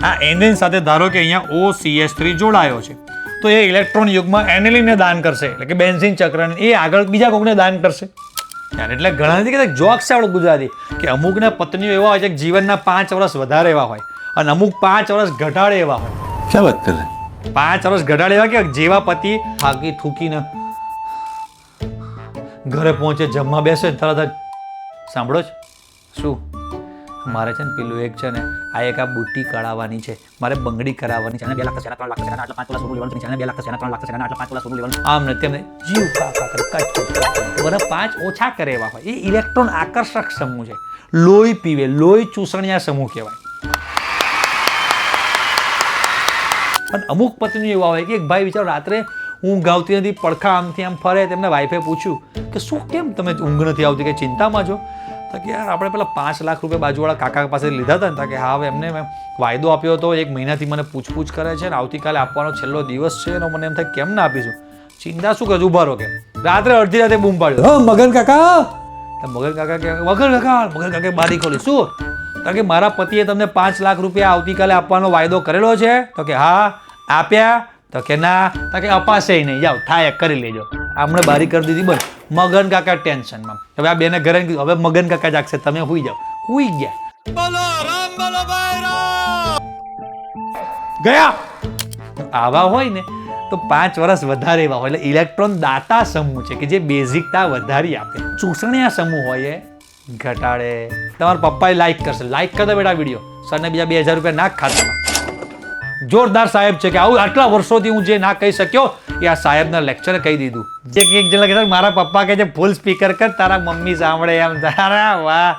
આ એનિલિન સાથે ધારો કે અહીંયા OCH3 જોડાયો છે તો એ ઇલેક્ટ્રોન યુગમાં એનિલિનને દાન કરશે એટલે કે બેન્ઝીન ચક્રને એ આગળ બીજા કોકને દાન કરશે યાર. એટલે ઘણા નથી કહેતા જોક્સ છે આપણું ગુજરાતી કે અમુકના પત્નીઓ એવા હોય છે કે જીવનના 5 વર્ષ વધારે એવા હોય અને અમુક 5 વર્ષ ઘટાડે એવા હોય. क्या बात कर रहे हैं? 5 વર્ષ ઘટાડે એવા કે જેવા પતિ થાકી થૂકીને ઘરે પહોંચે જમવા બેસે તરત જ સાંભળો જ શું મારે છે ને પેલું એક છે ને આ એક આ બુટ્ટી કરાવવાની છે મારે બંગડી કરાવવાની છે અને 2 લાખ છે 3 લાખ છે આટલા 5 લાખ સોનું લેવાનું છે 2 લાખ છે 3 લાખ છે આટલા 5 લાખ સોનું લેવાનું આમ ને તેમને જીવ કાકા કરે કચ્છ બરાબર 5 ઓછા કરે એવા હોય એ ઇલેક્ટ્રોન આકર્ષક સમૂહ છે. લોહી પીવે લોહી ચૂસણિયા સમૂહ કહેવાય. પણ અમુક પત્નીઓ એવા હોય કે એક ભાઈ વિચારો રાત્રે ઊંઘ આવતી નથી પડખા આમથી આમ ફરે તેમને વાઈફે પૂછ્યું કે શું કેમ તમે ઊંઘ નથી આવતી કે ચિંતામાં છો તો કે યાર આપણે પેલા 5 લાખ રૂપિયા બાજુવાળા કાકા પાસે લીધા હતા ને કે હા હવે એમને મેં વાયદો આપ્યો હતો 1 મહિનાથી મને પૂછપૂછ કરે છે ને આવતીકાલે આપવાનો છેલ્લો દિવસ છે ને મને એમ થાય કેમ ના આપીશું ચિંતા શું કરે ઉભા રહો કે રાત્રે અડધી રાતે બૂમ પાડ્યો મગન કાકા મગન કાકા કે મગન કાકા બારી ખોલી શું તો કે મારા પતિએ તમને 5 લાખ રૂપિયા આવતીકાલે આપવાનો વાયદો કરેલો છે તો કે હા આપ્યા તો કે ના તો કે અપાશે નહીં જાઓ થાય કરી લેજો આપણે બારી કરી દીધી બસ મગન કાકા ટેન્શનમાં હવે આ બેને ઘરે કીધું હવે મગન કાકા જાગશે તમે હુઈ જાઓ હુઈ ગયા બોલો રામ બોલો ગયા આવા હોય ને તો 5 વર્ષ વધારે એવા હોય એટલે ઇલેક્ટ્રોન દાતા સમૂહ છે કે જે બેઝિકતા વધારી આપે. ચૂસણિયા સમૂહ હોય એ ઘટાડે. તમારા પપ્પાએ લાઈક કરશે લાઈક કરતા બેટા વિડીયો સરને બીજા 2000 રૂપિયા નાખ ખાતામાં. જોરદાર સાહેબ છે કે આવું આટલા વર્ષોથી હું જે ના કહી શક્યો એ આ સાહેબના લેક્ચરે કહી દીધું. જે એક જણા કહેતા મારા પપ્પા કે છે ફૂલ સ્પીકર કર તારા મમ્મી સાંભળે એમ તારા વાહ